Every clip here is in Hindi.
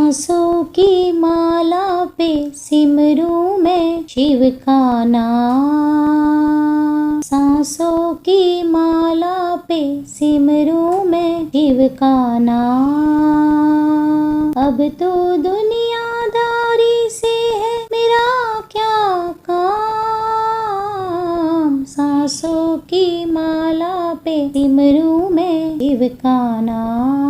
सांसों की माला पे सिमरूं मैं शिव का नाम। सांसों की माला पे सिमरूं मैं शिव का नाम। अब तो दुनियादारी से है मेरा क्या काम। सांसों की माला पे सिमरूं मैं शिव का नाम।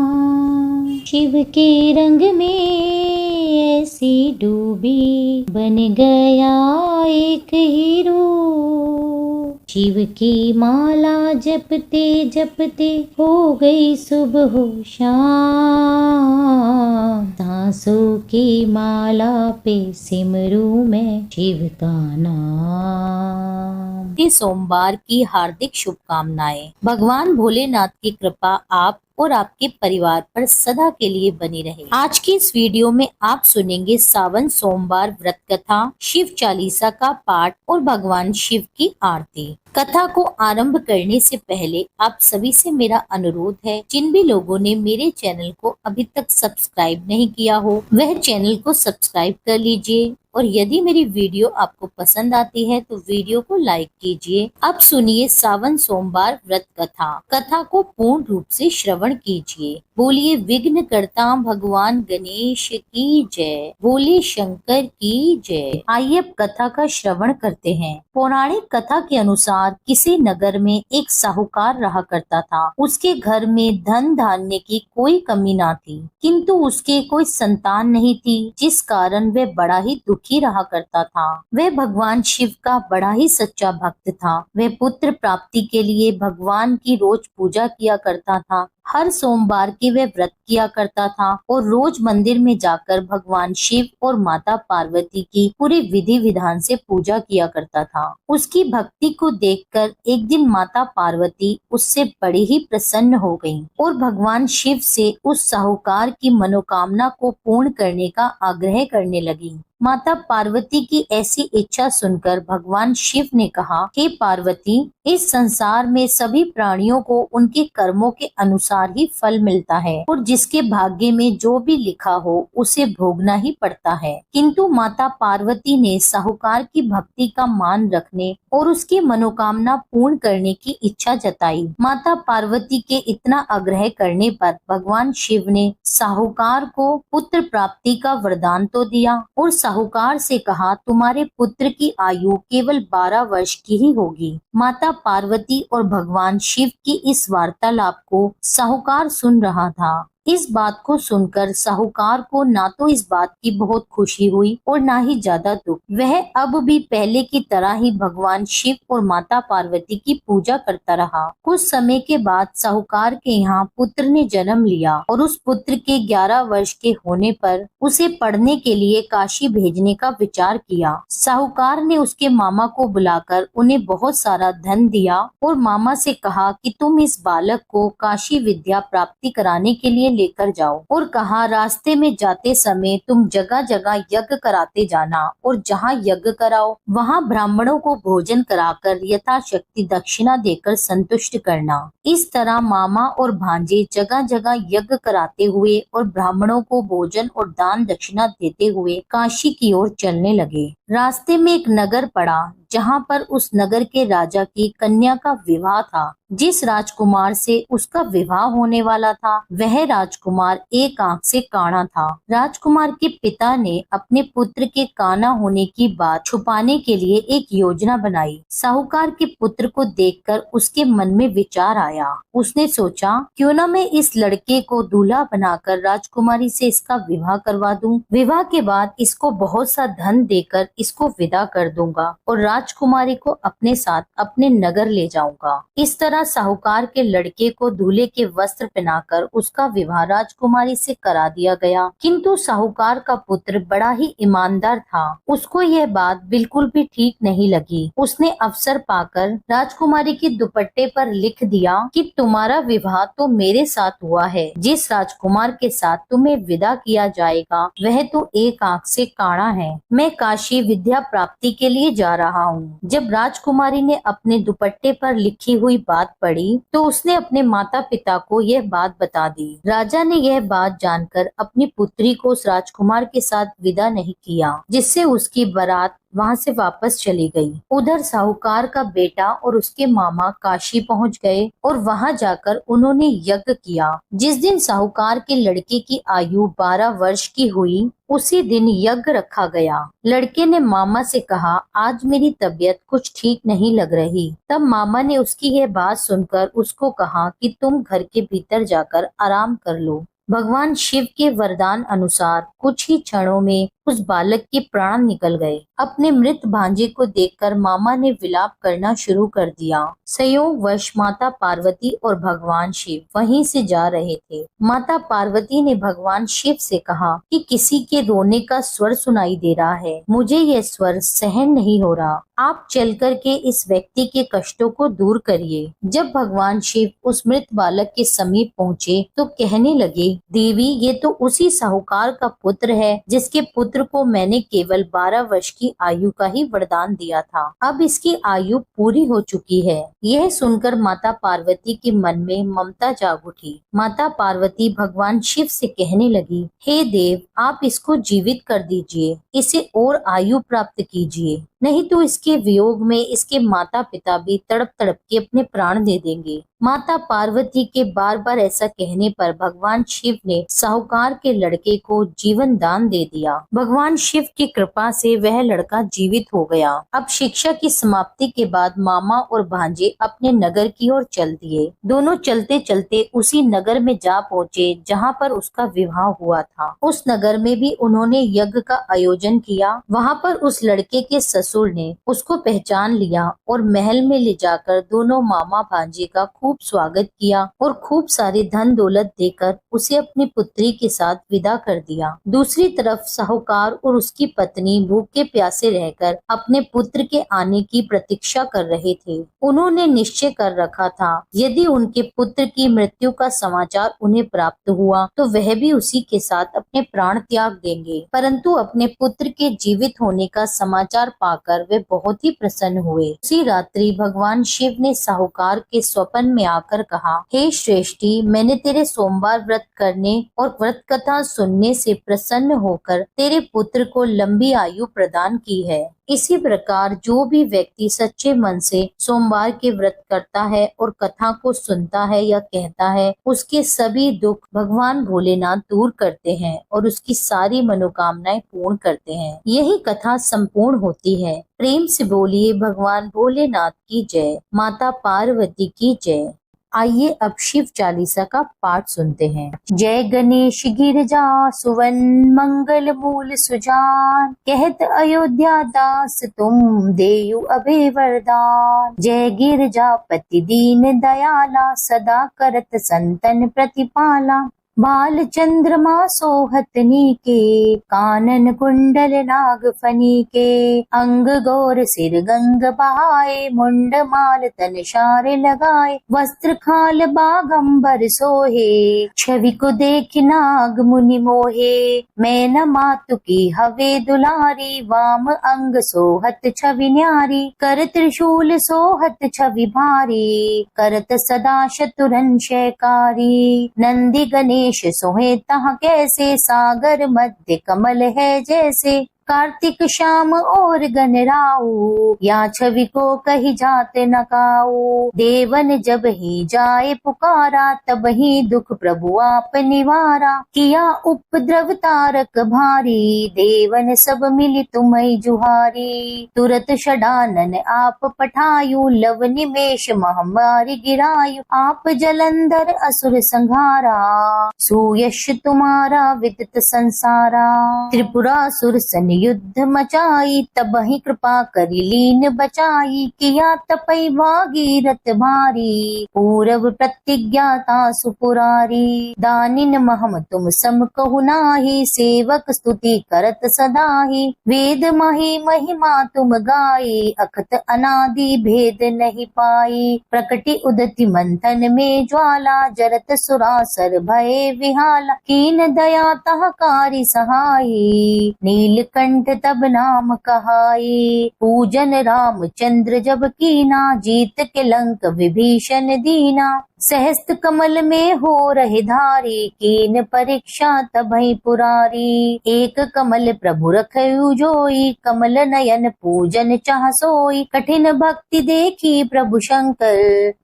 शिव के रंग में ऐसी डूबी बन गया एक हीरो। शिव की माला जपते जपते हो गई सुबह हो शाम। सांसों की माला पे सिमरूं मैं शिव का नाम। सोमवार की हार्दिक शुभकामनाएं। भगवान भोलेनाथ की कृपा आप और आपके परिवार पर सदा के लिए बनी रहे। आज की इस वीडियो में आप सुनेंगे सावन सोमवार व्रत कथा, शिव चालीसा का पाठ और भगवान शिव की आरती। कथा को आरंभ करने से पहले आप सभी से मेरा अनुरोध है, जिन भी लोगों ने मेरे चैनल को अभी तक सब्सक्राइब नहीं किया हो वह चैनल को सब्सक्राइब कर लीजिए और यदि मेरी वीडियो आपको पसंद आती है तो वीडियो को लाइक कीजिए। अब सुनिए सावन सोमवार व्रत कथा। कथा को पूर्ण रूप से श्रवण कीजिए। बोलिए विघ्न कर्ता भगवान गणेश की जय, बोलिए शंकर की जय। आइए अब कथा का श्रवण करते हैं। पौराणिक कथा के अनुसार किसी नगर में एक साहूकार रहा करता था। उसके घर में धन धान्य की कोई कमी ना थी, किंतु उसके कोई संतान नहीं थी, जिस कारण वह बड़ा ही दुखी रहा करता था। वह भगवान शिव का बड़ा ही सच्चा भक्त था। वह पुत्र प्राप्ति के लिए भगवान की रोज पूजा किया करता था। हर सोमवार की वह व्रत किया करता था और रोज मंदिर में जाकर भगवान शिव और माता पार्वती की पूरे विधि विधान से पूजा किया करता था। उसकी भक्ति को देखकर एक दिन माता पार्वती उससे बड़ी ही प्रसन्न हो गईं और भगवान शिव से उस साहूकार की मनोकामना को पूर्ण करने का आग्रह करने लगी। माता पार्वती की ऐसी इच्छा सुनकर भगवान शिव ने कहा, हे पार्वती, इस संसार में सभी प्राणियों को उनके कर्मों के अनुसार ही फल मिलता है और जिसके भाग्य में जो भी लिखा हो उसे भोगना ही पड़ता है। किंतु माता पार्वती ने साहूकार की भक्ति का मान रखने और उसकी मनोकामना पूर्ण करने की इच्छा जताई। माता पार्वती के इतना आग्रह करने पर भगवान शिव ने साहूकार को पुत्र प्राप्ति का वरदान तो दिया और साहूकार से कहा, तुम्हारे पुत्र की आयु केवल 12 वर्ष की ही होगी। माता पार्वती और भगवान शिव की इस वार्तालाप को साहूकार सुन रहा था। इस बात को सुनकर साहूकार को ना तो इस बात की बहुत खुशी हुई और ना ही ज्यादा दुख। वह अब भी पहले की तरह ही भगवान शिव और माता पार्वती की पूजा करता रहा। कुछ समय के बाद साहूकार के यहाँ पुत्र ने जन्म लिया और उस पुत्र के 11 वर्ष के होने पर उसे पढ़ने के लिए काशी भेजने का विचार किया। साहूकार ने उसके मामा को बुलाकर उन्हें बहुत सारा धन दिया और मामा से कहा कि तुम इस बालक को काशी विद्या प्राप्ति कराने के लिए लेकर जाओ और कहा, रास्ते में जाते समय तुम जगह जगह यज्ञ कराते जाना और जहाँ यज्ञ कराओ वहाँ ब्राह्मणों को भोजन कराकर यथाशक्ति दक्षिणा देकर संतुष्ट करना। इस तरह मामा और भांजे जगह जगह यज्ञ कराते हुए और ब्राह्मणों को भोजन और दान दक्षिणा देते हुए काशी की ओर चलने लगे। रास्ते में एक नगर पड़ा जहाँ पर उस नगर के राजा की कन्या का विवाह था। जिस राजकुमार से उसका विवाह होने वाला था वह राजकुमार एक आंख से काना था। राजकुमार के पिता ने अपने पुत्र के काना होने की बात छुपाने के लिए एक योजना बनाई। साहूकार के पुत्र को देखकर उसके मन में विचार आया। उसने सोचा, क्यों न मैं इस लड़के को दूल्हा बनाकर राजकुमारी से इसका विवाह करवा दूं। विवाह के बाद इसको बहुत सा धन देकर इसको विदा कर दूंगा और राजकुमारी को अपने साथ अपने नगर ले जाऊंगा। इस तरह साहूकार के लड़के को दूल्हे के वस्त्र पहनाकर उसका विवाह राजकुमारी से करा दिया गया। किंतु साहूकार का पुत्र बड़ा ही ईमानदार था। उसको यह बात बिल्कुल भी ठीक नहीं लगी। उसने अवसर पाकर राजकुमारी के दुपट्टे पर लिख दिया कि तुम्हारा विवाह तो मेरे साथ हुआ है। जिस राजकुमार के साथ तुम्हें विदा किया जाएगा वह तो एक आंख से काना है। मैं काशी विद्या प्राप्ति के लिए जा रहा हूँ। जब राजकुमारी ने अपने दुपट्टे पर लिखी हुई बात बात पड़ी तो उसने अपने माता पिता को यह बात बता दी। राजा ने यह बात जानकर अपनी पुत्री को उस राजकुमार के साथ विदा नहीं किया, जिससे उसकी बारात वहां से वापस चली गई। उधर साहूकार का बेटा और उसके मामा काशी पहुंच गए और वहां जाकर उन्होंने यज्ञ किया। जिस दिन साहूकार के लड़के की आयु 12 वर्ष की हुई, उसी दिन यज्ञ रखा गया। लड़के ने मामा से कहा, आज मेरी तबीयत कुछ ठीक नहीं लग रही। तब मामा ने उसकी यह बात सुनकर उसको कहा कि तुम घर के भीतर जाकर आराम कर लो। भगवान शिव के वरदान अनुसार कुछ ही क्षणों में उस बालक के प्राण निकल गए। अपने मृत भांजे को देखकर मामा ने विलाप करना शुरू कर दिया। संयोगवश माता पार्वती और भगवान शिव वहीं से जा रहे थे। माता पार्वती ने भगवान शिव से कहा कि किसी के रोने का स्वर सुनाई दे रहा है, मुझे यह स्वर सहन नहीं हो रहा, आप चल कर के इस व्यक्ति के कष्टों को दूर करिए। जब भगवान शिव उस मृत बालक के समीप पहुँचे तो कहने लगे, देवी ये तो उसी साहूकार का पुत्र है जिसके पुत्र को मैंने केवल 12 वर्ष की आयु का ही वरदान दिया था। अब इसकी आयु पूरी हो चुकी है। यह सुनकर माता पार्वती के मन में ममता जाग उठी। माता पार्वती भगवान शिव से कहने लगी, हे देव, आप इसको जीवित कर दीजिए, इसे और आयु प्राप्त कीजिए, नहीं तो इसके वियोग में इसके माता पिता भी तड़प तड़प के अपने प्राण दे देंगे। माता पार्वती के बार बार ऐसा कहने पर भगवान शिव ने साहूकार के लड़के को जीवन दान दे दिया। भगवान शिव की कृपा से वह लड़का जीवित हो गया। अब शिक्षा की समाप्ति के बाद मामा और भांजे अपने नगर की ओर चल दिए। दोनों चलते चलते उसी नगर में जा पहुँचे जहाँ पर उसका विवाह हुआ था। उस नगर में भी उन्होंने यज्ञ का आयोजन किया। वहाँ पर उस लड़के के ससुर ने उसको पहचान लिया और महल में ले जाकर दोनों मामा भांजे का खूब स्वागत किया और खूब सारी धन दौलत देकर उसे अपनी पुत्री के साथ विदा कर दिया। दूसरी तरफ साहूकार और उसकी पत्नी भूखे प्यासे रहकर अपने पुत्र के आने की प्रतीक्षा कर रहे थे। उन्होंने निश्चय कर रखा था, यदि उनके पुत्र की मृत्यु का समाचार उन्हें प्राप्त हुआ तो वह भी उसी के साथ अपने प्राण त्याग देंगे। परंतु अपने पुत्र के जीवित होने का समाचार पाकर वे बहुत ही प्रसन्न हुए। उसी रात्रि भगवान शिव ने साहूकार के स्वप्न में आकर कहा, हे श्रेष्ठी, मैंने तेरे सोमवार व्रत करने और व्रत कथा सुनने से प्रसन्न होकर तेरे पुत्र को लंबी आयु प्रदान की है। इसी प्रकार जो भी व्यक्ति सच्चे मन से सोमवार के व्रत करता है और कथा को सुनता है या कहता है, उसके सभी दुख भगवान भोलेनाथ दूर करते हैं और उसकी सारी मनोकामनाएं पूर्ण करते हैं। यही कथा संपूर्ण होती है। प्रेम से बोलिए भगवान भोलेनाथ की जय, माता पार्वती की जय। आइए अब शिव चालीसा का पाठ सुनते हैं। जय गणेश गिरजा सुवन मंगल मूल सुजान, कहत अयोध्या दास तुम देयु अभय वरदान। जय गिरजा पति दीन दयाला, सदा करत संतन प्रतिपाला। बाल चंद्रमा सोहतनी के, कानन कुंडल नाग फनी के। अंग गौर सिर गंग बहाए, मुंड माल तन शार लगाए। वस्त्र खाल बागंबर सोहे, छवि को देख नाग मुनि मोहे। मैन मातु की हवे दुलारी, वाम अंग सोहत छवि न्यारी। कर त्रिशूल सोहत छवि भारी, करत सदा शतुरंशयकारी। नंदी गणेश सोहे तहाँ कैसे, सागर मध्य कमल है जैसे। कार्तिक श्याम और गणराऊ, या छवि को कही जात न काऊ। देवन जब ही जाए पुकारा, तब ही दुख प्रभु आप निवारा। किया उपद्रव तारक भारी, देवन सब मिली तुम्हि जुहारी। तुरत षडानन आप पठायु, लव निमेष महामारी गिरायु। आप जलंधर असुर संहारा, सुयश तुम्हारा विदित संसारा। त्रिपुरासुर सन युद्ध मचाई, तब ही कृपा करी लीन बचाई। किया तपई भागीरथ भारी, पूरव प्रतिज्ञाता सुपुरारी। दानिन महम तुम सम कहु नाही, सेवक स्तुति करत सदाही। वेद मही महिमा तुम गाई, अखत अनादि भेद नहीं पाई। प्रकटि उदति मंथन में ज्वाला, जरत सुरासर भय विहाला। कीन दया तह कारी सहाई, नीलकंठ कंठ तब नाम कहाई। पूजन रामचंद्र जब कीना, जीत के लंक विभीषण दीना। सहस्त्र कमल में हो रहे धारी, कीन परीक्षा तबहि पुरारी। एक कमल प्रभु रखयु जोई, कमल नयन पूजन चाह सोई। कठिन भक्ति देखी प्रभु शंकर,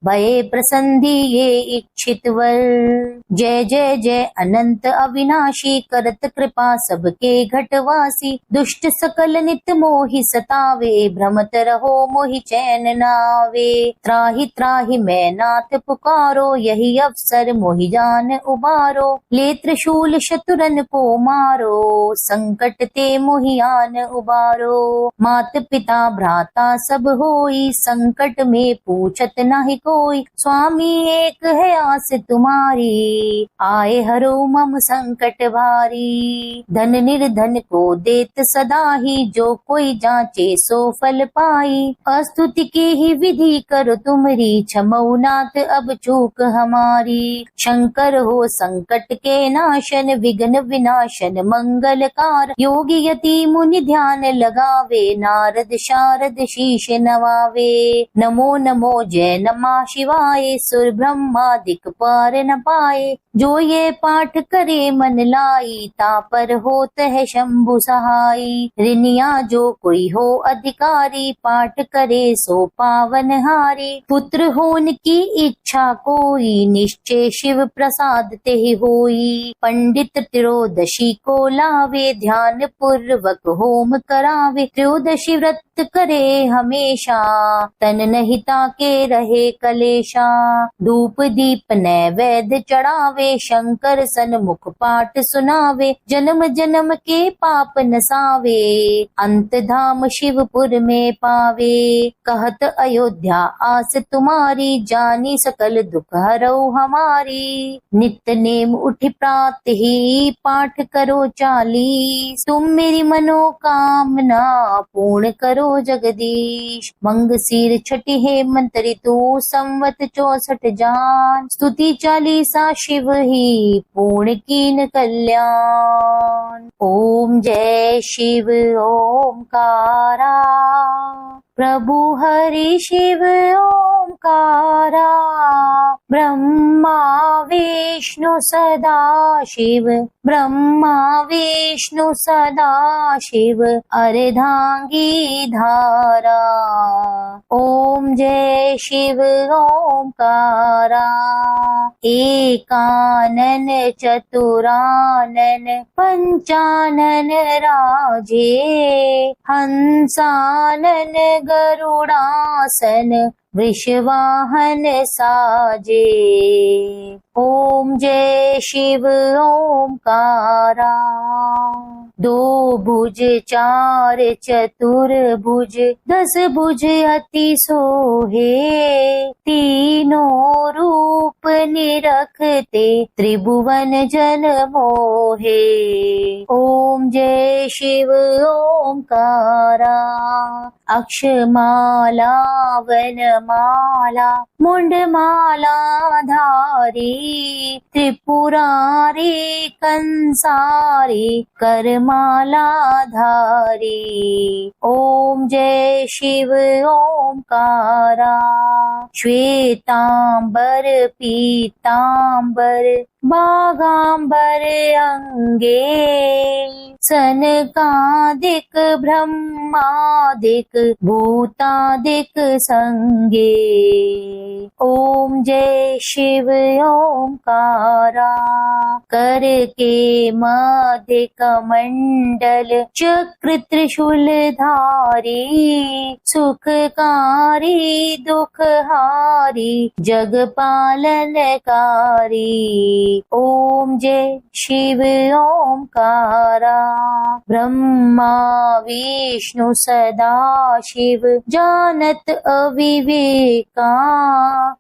भये प्रसन्न ये इच्छित वर। जय जय जय अनंत अविनाशी, करत कृपा सबके घटवासी। दुष्ट सकल नित मोहि सतावे, भ्रमत रहो मोहि चैन नावे। त्राहि त्राहि मैं नाथ पुकारो, यही अवसर मोहि जान उबारो। ले त्रिशूल शतुरन को मारो, संकट ते मोहि आन उबारो। मात पिता भ्राता सब होई, संकट में पूछत नाही कोई। स्वामी एक है आस तुम्हारी, आए हरो मम संकट भारी। धन निर्धन को देत सदा ही, जो कोई जांचे सो फल पाई। अस्तुति की ही विधि करो तुमरी, क्षमौ नाथ अब चूक हमारी। शंकर हो संकट के नाशन, विघ्न विनाशन मंगलकार। योगी यति मुनि ध्यान लगावे, नारद शारद शीश नवावे। नमो नमो जय नमः शिवाय, सुर ब्रह्मादिक पार न पाए। जो ये पाठ करे मन लाई, तापर होत है शंभु सहाई। ऋनिया जो कोई हो अधिकारी, पाठ करे सो पावन हारी। पुत्र होन की इच्छा कोई, निश्चय शिव प्रसाद ते होई। पंडित त्रयोदशी को लावे, ध्यान पूर्वक होम करावे। त्रयोदशी व्रत करे हमेशा, तन नहीं ताके रहे कलेशा। धूप दीप नैवेद्य चढ़ावे, शंकर सन्मुख पाठ सुनावे। जन्म जन्म के पाप नसावे, अंत धाम शिवपुर में पावे। कहत अयोध्या आस तुम्हारी, जानी सकल दुख हरौ हमारी। नित्य नेम उठ प्रात ही, पाठ करो 40। तुम मेरी मनोकामना पूर्ण करो जगदीश। मंगशीर छठी हेमंत ऋतु, संवत 64 जान। स्तुति 40 शिव ही, पूर्ण कीन कल्याण। ओम जय शिव ओमकारा, प्रभु हरि शिव ओमकारा। ब्रह्मा विष्णु सदा शिव, ब्रह्मा विष्णु सदा शिव। अर्धांगी धारा, ओम जय शिव ओमकारा। एकानन चतुरानन, पंचानन राजे। हंसानन गरुड़ासन, वृषवाहन साजे। ओम जय शिव ओमकारा। दो भुज चार चतुर्भुज, 10 भुज अति सोहे। तीनों रूप निरखते, त्रिभुवन जन मोहे। ओम जय शिव ओमकारा। अक्षमाला वनमाला, मुंडमाला धारी। त्रिपुरारी कंसारी, करमाला धारी। ओम जय शिव ओमकारा। श्वेतांबर पीतांबर, बागांबर अंगे। सनकादिक ब्रह्मादिक, भूतादिक संगे। ओम जय शिव ओमकारा। कर के मध्य कमंडल, चक्र त्रिशूल धारी। सुखकारी दुखहारी, जग पालनकारी। ओम जय शिव ओमकारा। ब्रह्मा विष्णु सदा शिव, जानत अविवेका।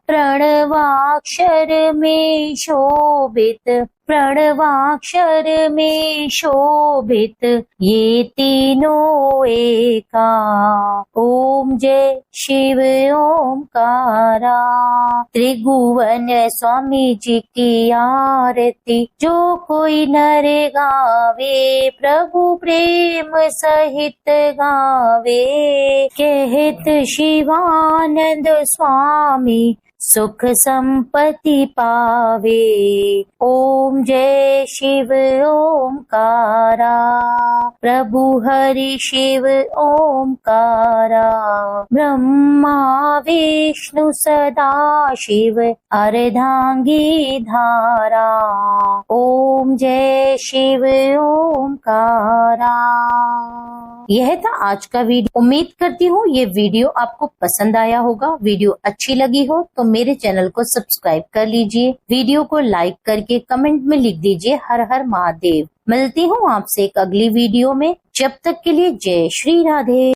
प्रणवाक्षर में शोभित, प्रणवाक्षर में शोभित ये तीनों एका। ओम जय शिव ओमकारा। त्रिभुवन स्वामी जी की आरती जो कोई नर गावे, प्रभु प्रेम सहित गावे। कहत शिवानंद स्वामी सुख संपत्ति पावे। ओम जय शिव ओमकारा। प्रभु हरि शिव ओमकारा। ब्रह्मा विष्णु सदा शिव अर्धांगी धारा। ओम जय शिव ओमकारा। यह था आज का वीडियो। उम्मीद करती हूँ ये वीडियो आपको पसंद आया होगा। वीडियो अच्छी लगी हो तो मेरे चैनल को सब्सक्राइब कर लीजिए। वीडियो को लाइक करके कमेंट में लिख दीजिए हर हर महादेव। मिलती हूँ आपसे एक अगली वीडियो में। जब तक के लिए जय श्री राधे।